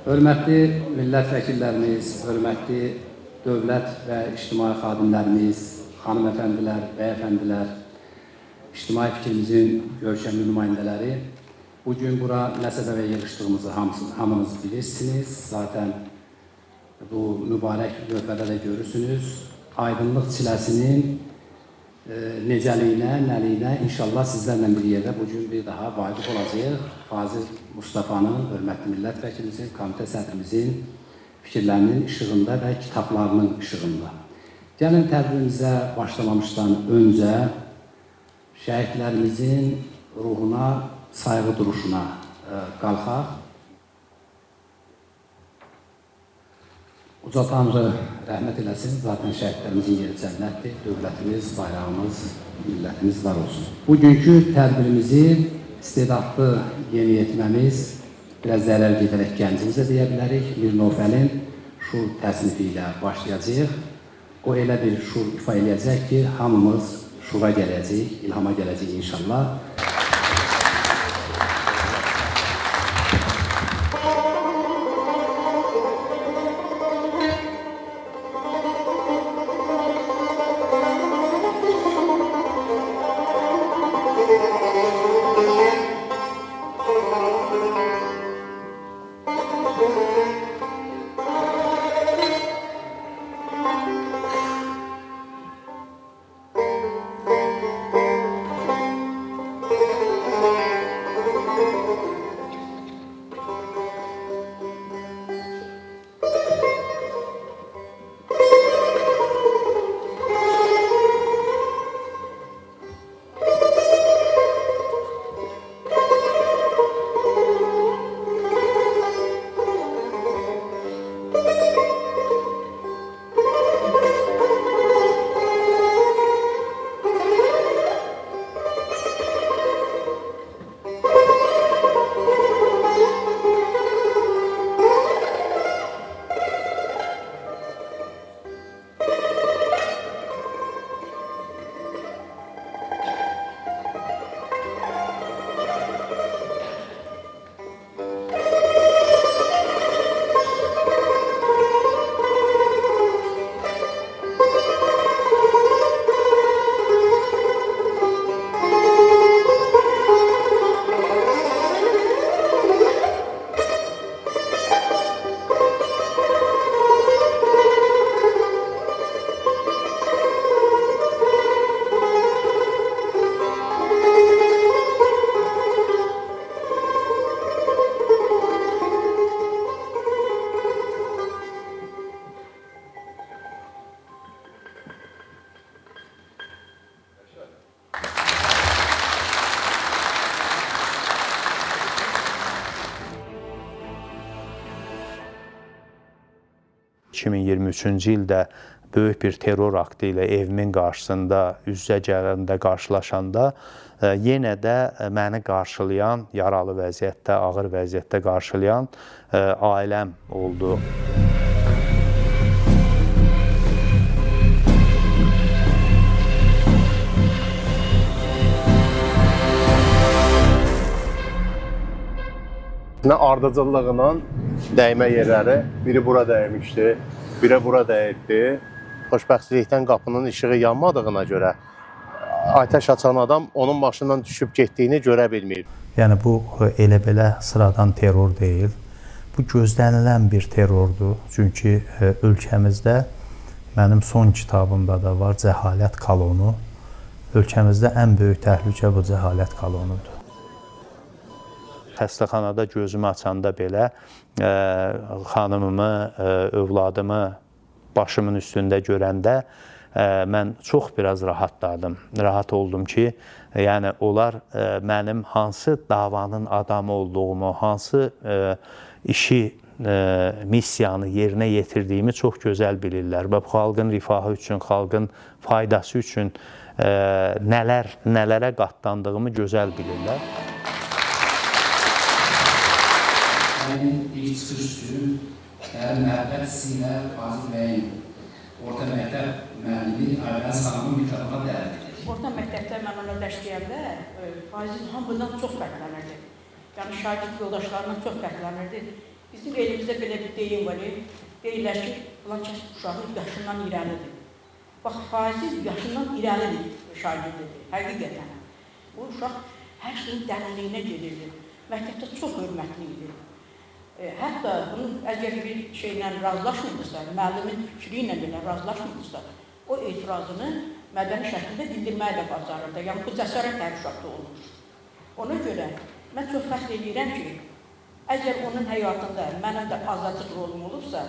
Hörmətli millət vəkillərimiz, hörmətli dövlət və ictimai xadimlərimiz, xanımefəndilər, bəyəfəndilər, ictimai fikrimizin görkəmli nümayəndələri, bugün bura nə səbəbə yığışdığımızı hamınız bilirsiniz. Zaten bu mübarək lövhədə də görürsünüz. Aydınlıq çiləsinin necəliyinə, nəliyinə inşallah sizlərlə bir yerdə bugün bir daha vaqif olacaq. Fazil Mustafa'nın, hörmətli millət vəkilimizin, komitə sədrimizin fikirlərinin işığında və kitablarının işığında. Gəlin tədbirimizə başlamamışdan öncə şəhidlərimizin ruhuna, sayğı duruşuna qalxaq. Uca Tanrı rəhmət eləsin. Zaten şəhidlərimizin yeri cənnətdir. Dövlətimiz, bayrağımız, millətimiz var olsun. Bugünkü tədbirimizi istedadlı yeniyetməmiz, biraz zərər gedərək gəncimizə deyə bilərik, Mir Nofəlin şur təsnifi ilə başlayacaq. O elə bir şur ifa eləyəcək ki, hamımız şura gələcək, ilhama gələcək inşallah. ...2023-cü ildə böyük bir terror aktı ilə evimin qarşısında üz-üzə gələndə, qarşılaşanda yenə də məni qarşılayan, yaralı vəziyyətdə, ağır vəziyyətdə qarşılayan ailəm oldu. Ardıcıllığının dəymə yerləri, biri bura dəymişdi, biri bura dəyildi. Xoşbəxtlikdən qapının işığı yanmadığına görə atəş açan adam onun maşından düşüb getdiyini görə bilmir. Yəni bu elə-belə sıradan terror deyil. Bu gözlənilən bir terrordur. Çünki ölkəmizdə, mənim son kitabımda da var, cəhalət kolonu. Ölkəmizdə ən böyük təhlükə bu cəhalət kolonudur. Xəstəxanada gözümü açanda belə xanımımı, övladımı başımın üstündə görəndə mən çox biraz rahatladım. Rahat oldum ki, yəni onlar mənim hansı davanın adamı olduğumu, hansı işi, missiyanı yerinə yetirdiyimi çox gözəl bilirlər. Və bu xalqın rifahı üçün, xalqın faydası üçün nələrə qatlandığımı gözəl bilirlər. Mənim ilk çıxış günüm dərin məhəbbət sizinlə Fazil bəyin orta məktəb müəllimi Aybəniz xanımın mikrofona dəvət edək. Orta məktəbdə mən ona dərs deyəndə Fazil hamıdan çox fərqlənirdi. Yəni şagird yoldaşlarından çox fərqlənirdi. Bizim elimizdə belə bir deyim var, deyirlər ki, filan kəs uşağı yaşından irəlidir. Bax, Faiz yaşından irəlidir şagirdidir, həqiqətən. Bu uşaq hər şeyin dərinliyinə gedirdi. Məktəbdə çox hörmətli idi. Hətta bunun əgər bir şeylə razılaşmırdısa, müəllimin fikri ilə belə razılaşmırdısa, o etirazını mədəni şəklində dindirməklə bacarırdı. Yəni, bu cəsarət hər uşaqda olur. Ona görə mən çox fəxr edirəm ki, əgər onun həyatında mənim də azacıq rolum olursa,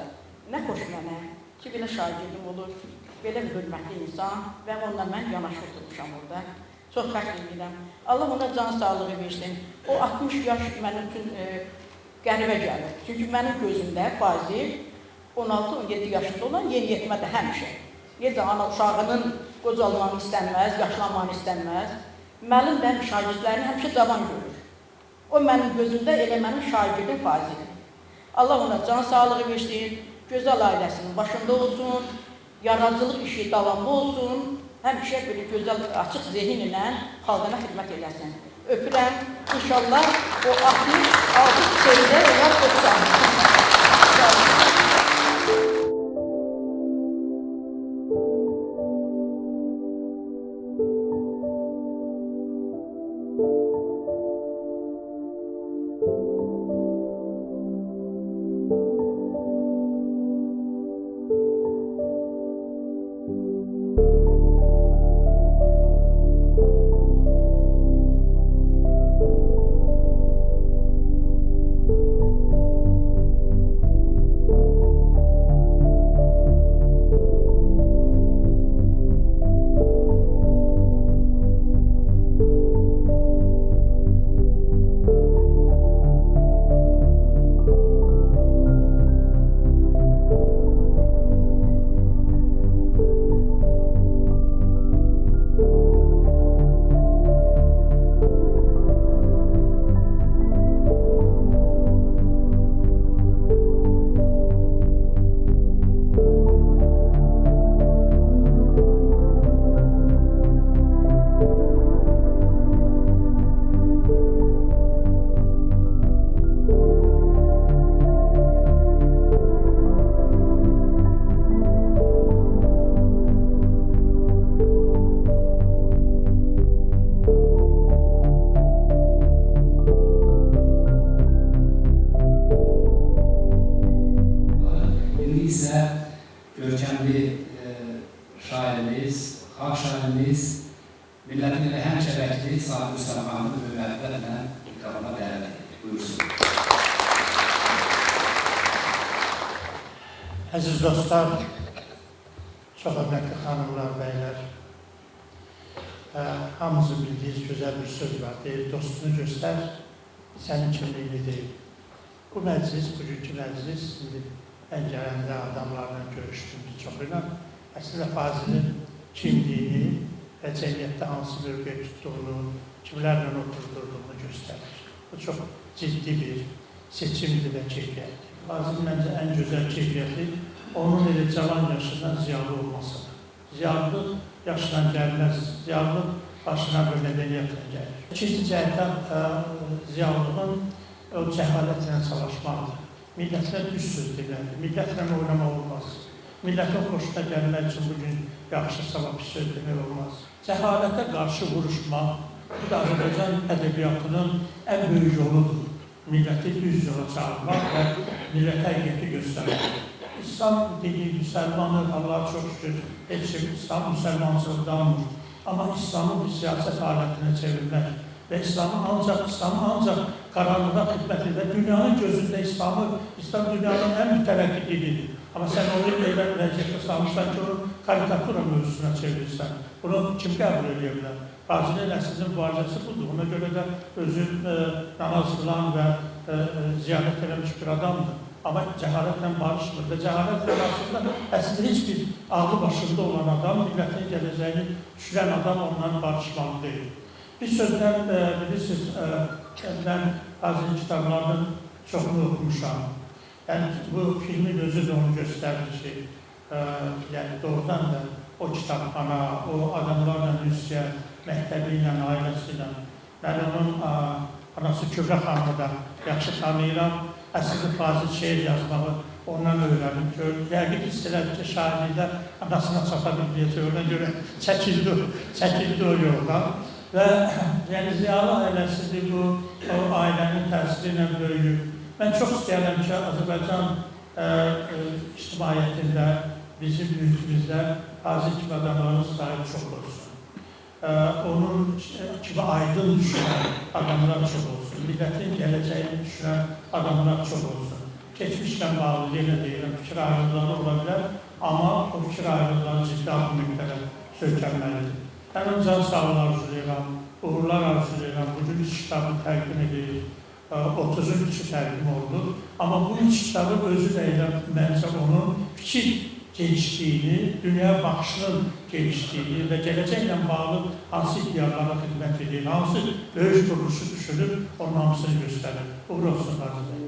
nə xoş mənə ki, belə şagirdim olur, belə bir hörmətli insan və onunla mən yanaşı oturmuşam orada. Çox fəxr edirəm. Allah ona can sağlığı versin. O 60 yaş mənim üçün qəribə gəlir. Çünki mənim gözümdə Faiz 16-17 yaşında olan yeniyetmədə həmişə. Necə ana uşağının qocalmanı istənməz, yaşlanmanı istənməz. Müəllim də şagirdlərini həmişə cavan görür. O mənim gözümdə elə mənim şagirdim Faizdir. Allah ona can sağlığı versin, gözəl ailəsinin başında olsun, yaradıcılıq işi davamlı olsun, həmişə belə gözəl, açıq zehin ilə xalqına xidmət eləsin. Öpürəm, inşallah o 66 şeydə olar 90. görkəmli şairimiz, xalq şairimiz, millətin elə həmişə vəkili Sabir Ustaxanı müvəffəqlə ikrama dəvət edir. Buyursun. Əziz dostlar, çox hörmətli xanımlar, bəylər, hamımızın bildiğiniz güzel bir söz var, deyir, dostunu göstər, sənin kimliyini deyil. Bu məclis, bugünkü məclis, ən gələndə adamlarla görüşdüyümüz çoxuyla, əslində Fazilin kimliyini və cəmiyyətdə hansı mövqe tutduğunu, kimlərlə oturduğunu göstərir. Bu çox ciddi bir seçimdir və keyfiyyətdir. Fazilin məncə ən gözəl keyfiyyəti onun elə cavan yaşından ziyalı olmasıdır. Ziyalılıq yaşından gəlməz, ziyalılıq başına bir mədəniyyətlə gəlir. İkinci cəhətdən ziyalılığın o cəhalətlə savaşmalıdır. Millətlə düz söz deməlidir, millətlə oynamaq olmaz. Millətin xoşuna gəlmək üçün bugün yaxşı savab söz demək olmaz. Cəhalətə qarşı vuruşmaq, bu da Azərbaycan ədəbiyyatının ən böyük yoludur. Milləti düz yola çağırmaq və millətə həqiqəti göstərmək. İslam dini, müsəlmanı, Allah'a çox şükür, heç şey İslam müsəlmansızdanmır. Amma İslamı bir siyasət alətinə çevirmək və İslamı ancaq qaranlığa xidmət edir. Dünyanın gözündə İslam dünyanın ən mütərəqqi dinidir. Amma sən onu elə vəziyyətdə salmışsan ki, onu karikatura mövzusuna çevirirsən. Bunu kim qəbul edə bilər? Fazilin əslinin mübarizəsi budur. Ona görə də özü namaz qılan və ziyarət eləmiş bir adamdır. Amma cəhalətlə barışmır və cəhalətlə aslında əslində heç bir ağlı başında olan adam, millətin gələcəyini düşürən adam ondan barışmalı deyil. Bir sözlə bilirsiniz, mən Fazilin kitablarının çoxunu okumuşam. Yəni, bu filmin özü də onu göstərir ki, yəni doğrudan da o kitabxana, o adamlarla ünsiyyət, məktəbi ilə, ailəsi ilə. Mən onun anası Kübra xanımı da yaxşı tanıyıram əsrli fazil şeir yazmağı ondan öyrənib gördü. Yəqin hiss elədi ki, şairlikdə anasına çata bilməyəcək, ona görə çəkildi o yoldan. Və yəni Ziyalı ailəsi bu ailənin təsiri ilə böyüyüb. Mən çox istəyərəm ki, Azərbaycan ictimaiyyətində, bizim mühitimizdə Qazi kimi adamların sayı çox olsun. Onun kimi aydın düşünən adamlar çox olsun. Millətin gələcəyini düşünən adamlar çox olsun. Keçmişlə bağlı yenə deyirəm, fikir ayrılıqları ola bilər, amma o fikir ayrılıqları ciddi addımlıqlara söykənməlidir. Həmin can sağlığı arzulayıram, uğurlar arzulayıram. Bugün 3 kitabı təqdim edirik. 33-ü təqdim oldu. Amma bu 3 kitabı özü də elə məncə onun fikir genişliyini, dünya baxışının genişliyini və gələcəklə bağlı hansı iddialara xidmət edir, hansı böyük quruluşu düşünüb, onun hamısını göstərir. Uğur olsun arzulayın.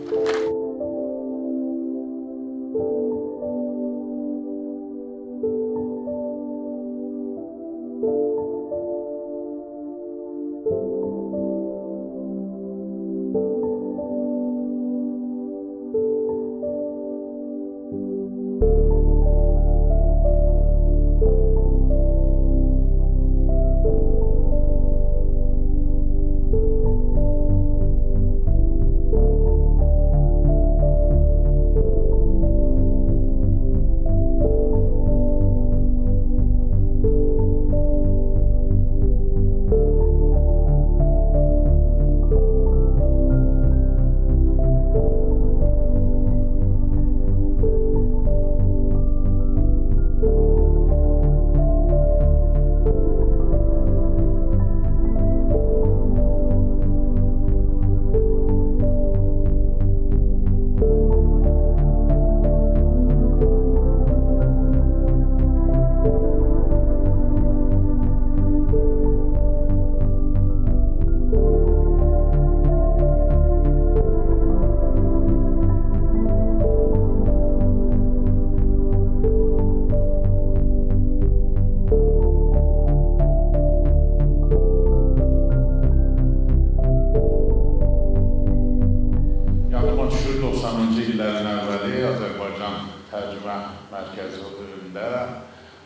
Mərkəzində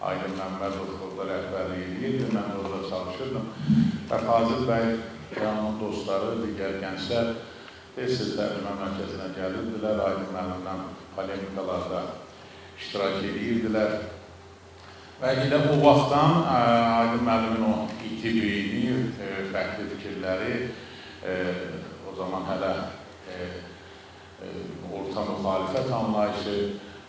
Aydın Məmmədov orada rəhbərlik edirdi, mən də orada çalışırdım. Və Fazil bəy və onun dostları, digər gənclər tez-tez tərcümə mərkəzinə gəlirdilər, Aydın müəllimlə polemikalarda iştirak edirdilər. Və elə o vaxtdan Aydın müəllimin o itibini, fərqli fikirləri, o zaman hələ orta müxalifət anlayışı,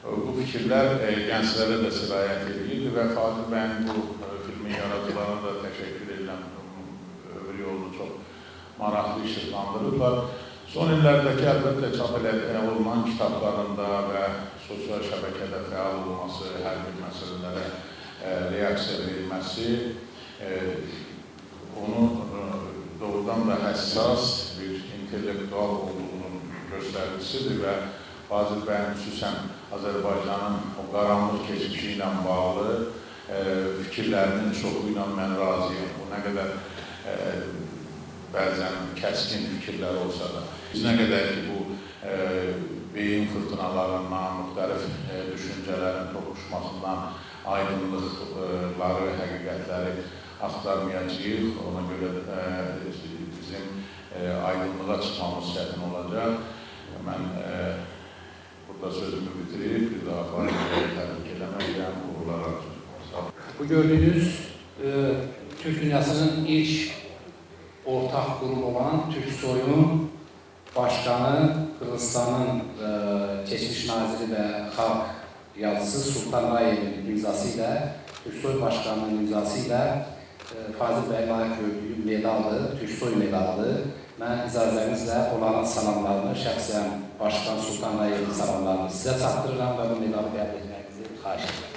bu fikirlər gənclərə də sirayət edildi və Fazil bəyin bu filmin yaradıcılarına da təşəkkür edirəm. Ömür yolunu çox maraqlı işıqlandırırlar. Son illərdəki əlbəttə çap olunan kitablarında və sosial şəbəkədə fəal olması, hər bir məsələlərə reaksiya verilməsi onu doğrudan da həssas bir intellektual olduğunun göstəricisidir və Fazil bəyin xüsusən Azərbaycanın o qaranlıq keçmişi ilə bağlı fikirlərinin çoxu ilə mən razıyam. Bu nə qədər bəzən kəskin fikirlər olsa da. Biz nə qədər ki, bu beyin fırtınalarından, müxtəlif düşüncələrin toqquşmasından aydınlıqları və həqiqətləri axtarmayacağıq. Ona görə bizim aydınlığa çıxmamız çətin olacaq. Mən burada sözümü bitirib, bir daha faydalı təbrik eləməyəm, uğurlar arzulayıram. Bu gördüğünüz Türk dünyasının ilk ortak kurumu olan Türksoy'un başkanı, Kırgızistan'ın geçmiş naziri ve halk yazısı Sultan Rayev'in imzasıyla, Türksoy başkanının imzasıyla Fazil Bey layık gördüğü medallı, Türksoy medallı. Ben icazənizlə onların salamlarını, şəxsən Başkan Sultan Rayev'in salamlarını sizə çatdırıram və bu medalı qəbul etməyinizi xahiş edirəm.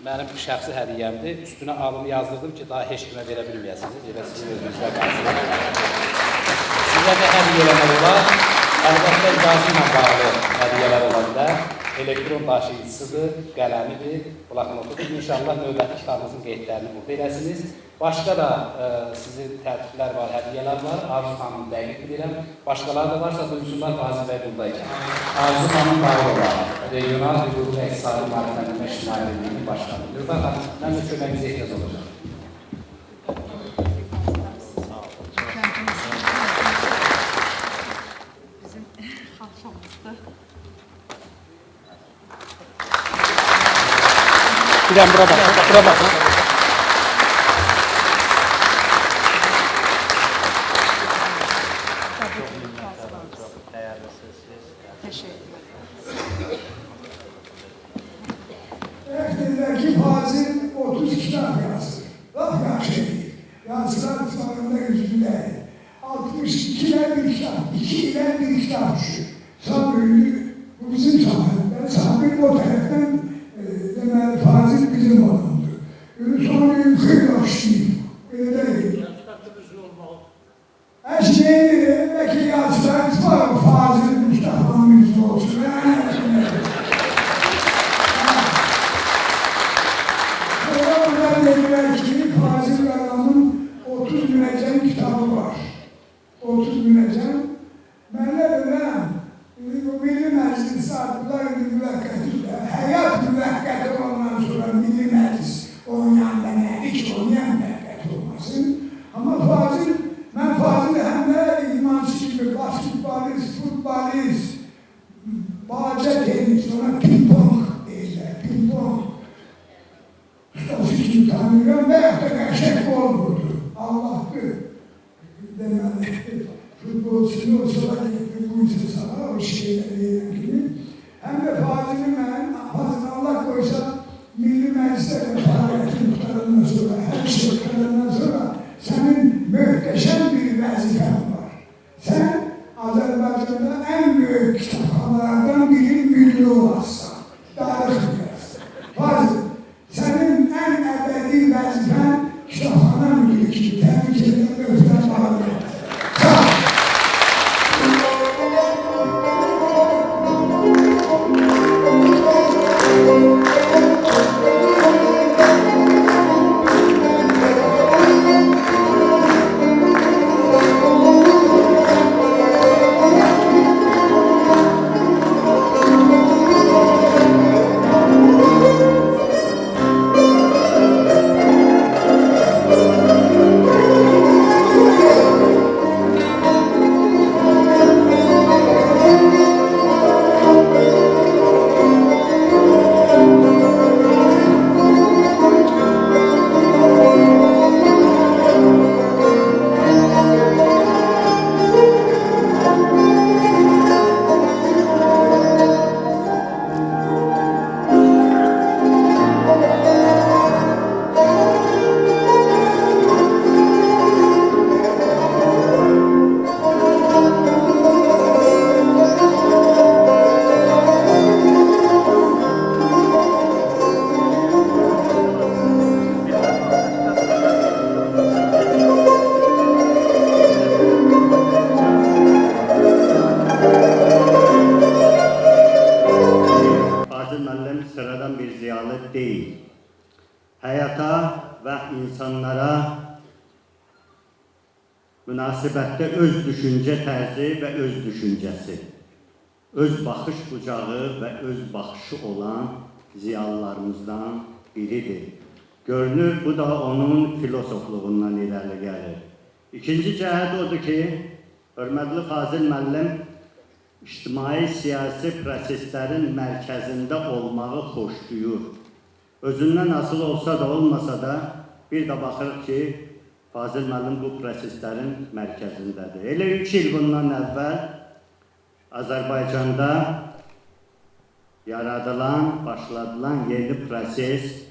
Mənim şəxsi hədiyyəmdir. Üstünə alımı yazdırdım ki, daha heç kimə verə bilməyəsiniz. Elə sizin özünüzdə qalsın. Sizə də hədiyyələr olar. Əlbəttə icazı ilə bağlı hədiyyələr ola bilər. elektron daşıyıcısıdır, qələmidir, bloknotudur. İnşallah növbəti kitabımızın qeydlərini burada edəsiniz. Başqa da sizin tərtiblər var, hədiyyələr var. Arzu xanım dəqiq bilirəm. Başqaları da varsa duysunlar Fazil bəy buradayken. Arzu xanım Bağırova, Regional Hüquq və İqtisadi Maarifləndirmə İctimai Birliyinin başkanı. Lütfən xanım, mən də köməyinizə ehtiyac olacaq. Bizim xalçamızda. Bir dənə bura baxın, bura baxın. Ehdildeki Fazil 30 kitap yazdı. Laf yaxşıydı. Yazılar tutarında yüzünde. 62 ile bir kitap, 2 ile bir kitap düşür. Sabri, bu bizim sahamızda. Sabri o taraftan deməli Fazil bizim adamdı. Sonra yukarı başlayıb. Öyle değil. Her şeyi belki yazılar tutar. Fazil Mustafa'nın yüzü olsun. Dediler ki Fazil Adam'ın 30 münəccəm kitabı var. 30 münəccəm. Mən də bilirəm, Milli Məclis adlılar müvəqqətidir. Həyat müvəqqəti ondan sonra Milli Məclis oynayan da nədir ki, oynayan müvəqqəti olmasın. Amma Fazil, mən Fazil həm də idmançı gibi basketbolist, futbolist, bağca tenis, ona ping-pong deyirlər, ping-pong. Ustası kimi tanıyorum ve hatta gerçek gol vurdu. Allah'tı. Deməli, futbolçunu o sonra getirdi bu işe sana, o şeyleri gibi. Hem de Fazil'i ben, Fazil Allah koysa, Milli Meclis'te faaliyeti muhtarından sonra, her şey muhtarından sonra senin muhteşem bir vazifen var. Sen Azerbaycan'da en büyük kitapxanalardan biri müdürü olasın. Tarih yazsın. Fazil, senin en ebedi vazifen kitapxana müdürü kimi təbrik edən özdən bağlı. Sağ ol. sıradan bir ziyalı değil. Hayata ve insanlara münasibətdə öz düşüncə tərzi və öz düşüncəsi, öz baxış bucağı və öz baxışı olan ziyalılarımızdan biridir. Görünür, bu da onun filosofluğundan irəli gəlir. İkinci cəhət odur ki, hörmətli Fazil müəllim ictimai siyasi proseslərin mərkəzində olmağı xoşlayır. Özündən asıl olsa da olmasa da bir də baxırıq ki, Fazil müəllim bu proseslərin mərkəzindədir. Elə 3 il bundan əvvəl Azərbaycanda yaradılan, başladılan yeni proses,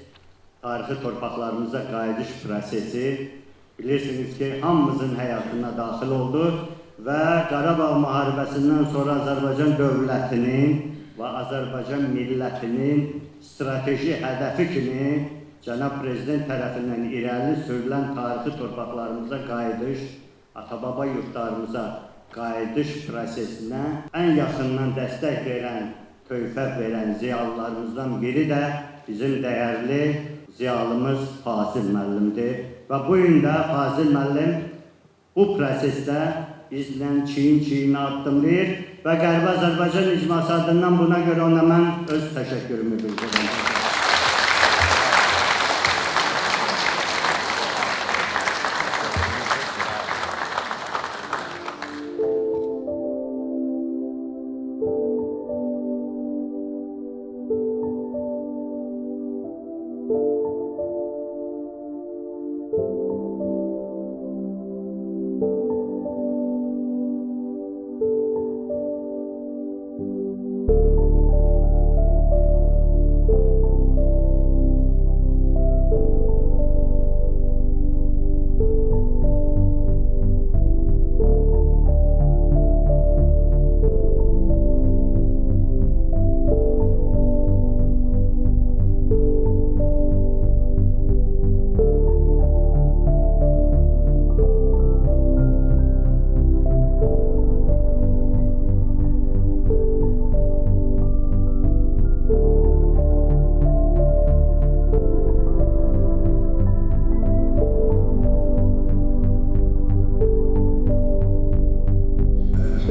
tarixi torpaqlarımıza qayıdış prosesi, bilirsiniz ki, hamımızın həyatına daxil oldu və Qarabağ müharibəsindən sonra Azərbaycan dövlətinin və Azərbaycan millətinin strateji hədəfi kimi Cənab Prezident tərəfindən irəli sürülən tarixi torpaqlarımıza qayıdış, ata-baba yurtlarımıza qayıdış prosesinə ən yaxından dəstək verən töhfə verən ziyalılarımızdan biri də bizim dəyərli ziyalımız Fazil müəllimdir. Və bu gün də Fazil müəllim bu prosesdə bizlə çiyin-çiyinə addımlayır və Qərbi Azərbaycan icması adından buna görə ona mən öz təşəkkürümü bildirirəm.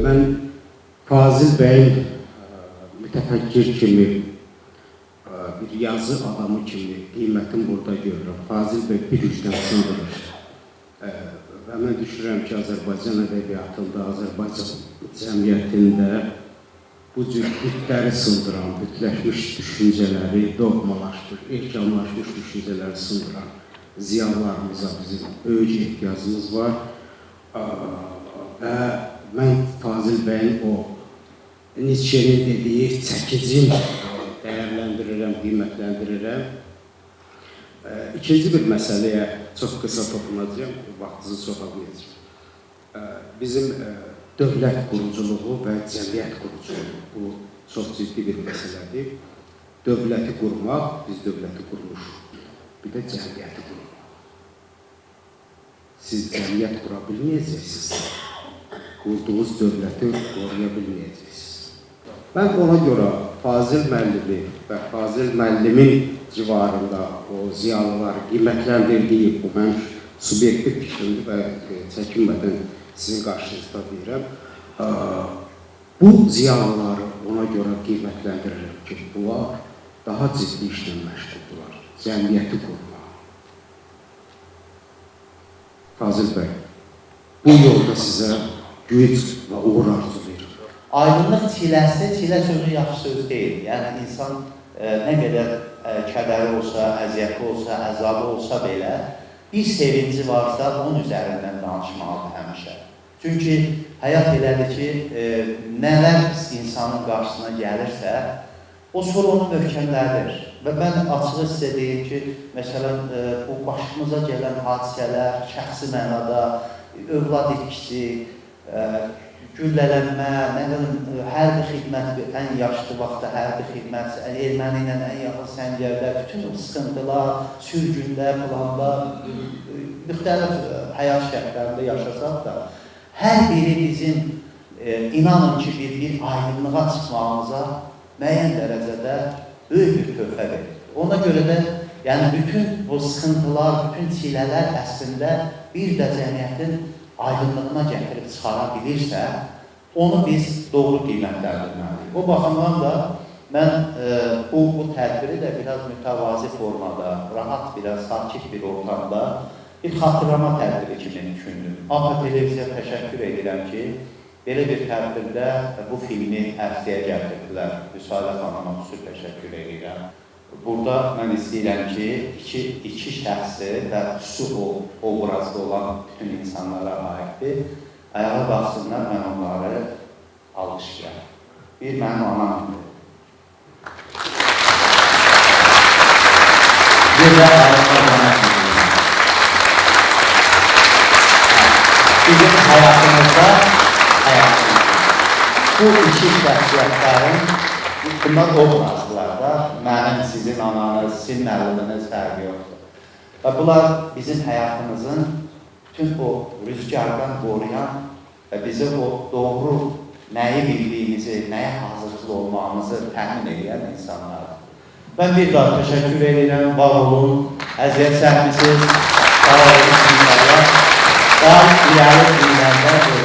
Mən Fazil bəyin mütəfəkkir kimi, bir yazı adamı kimi qiymətim burada görürəm. Fazil bəy bir gücdən sındırır. Və mən düşünürəm ki, Azərbaycan ədəbiyyatında, Azərbaycan cəmiyyətində bu cür bütləri sındıran, bütləşmiş düşüncələri dogmalaşmış, ehkamlaşmış düşüncələri sındıran ziyalarımıza bizim böyük ehtiyacımız var. Və mən Fazil bəyin o Nietzsche'nin dediyi çəkicin dəyərləndirirəm, qiymətləndirirəm. İkinci bir məsələyə çox qısa toxunacağım, vaxtınızı çox almayacağım. Bizim dövlət quruculuğu və cəmiyyət quruculuğu, bu çox ciddi bir məsələdir. Dövləti qurmaq, biz dövləti qurmuşuq, bir də cəmiyyəti qurmaq. Siz cəmiyyət qura bilməyəcəksiniz. Qurduğunuz dövləti qoruya bilməyəcəksiniz. Mən ona görə Fazil müəllimi və Fazil müəllimin civarında o ziyalıları qiymətləndirdiyi bu mənim subyektiv fikrimdir və çəkinmədən sizin qarşınızda deyirəm. Bu ziyalıları ona görə qiymətləndirirəm ki, bunlar daha ciddi işlə məşğuldurlar. Cəmiyyəti qurmaq. Fazil bəy, bu yolda sizə güc və uğur arzulayır. Aydınlıq çiləsi, çilə sözü yaxşı söz deyil. Yəni, insan nə qədər kədəri olsa, əziyyəti olsa, əzabı olsa belə, bir sevinci varsa, onun üzərindən danışmalıdır həmişə. Çünki həyat elədir ki, nələr insanın qarşısına gəlirsə, o sonra onu möhkəmlədir. Və mən açığı sizə deyim ki, məsələn, bu başımıza gələn hadisələr, şəxsi mənada, övlad itkisi, güllələnmə, hərbi xidmət, ən yaşlı vaxtda hərbi xidmət, erməni ilə ən yaxın səngərlər, bütün o sıxıntılar, sürgünlər, planlar, müxtəlif həyat şərtlərində yaşasaq da, hər biri bizim, inanın ki, bir aydınlığa çıxmağımıza müəyyən dərəcədə böyük bir töhfə verir. Ona görə də, yəni bütün bu sıxıntılar, bütün çilələr əslində bir də cəmiyyətin aydınlığına gətirib çıxara bilirsə, onu biz doğru qiymətləndirməliyik. O baxımdan da mən bu tədbiri də biraz mütəvazi formada, rahat, biraz sakit bir ortamda bir xatırlama tədbiri kimi düşündüm. APA televiziya təşəkkür edirəm ki, belə bir tədbirdə bu filmi ərsəyə gətirdilər. Vüsalə xanıma xüsusi təşəkkür edirəm. Burada mən istəyirəm ki, iki şəxsi və xüsusi obrazda olan bütün insanlara aiddir. Ayağa qalsınlar, mən onları alışlayam. Bir mənim anamdır. Bir də bizim həyatımızda bu iki şəxsiyyətlərin bunlar obrazlar da, mənim, sizin ananız, sizin müəlliminiz fərqi yoxdur. Və bunlar bizim həyatımızın bütün o rüzgardan qoruyan və bizə o doğru nəyi bildiyimizi, nəyə hazırlıqlı olmağımızı təmin edən insanlardır. Mən bir daha təşəkkür edirəm, var olun, əziyyət çəkmisiniz, sağ olun, inşallah. Daha ileri günlerde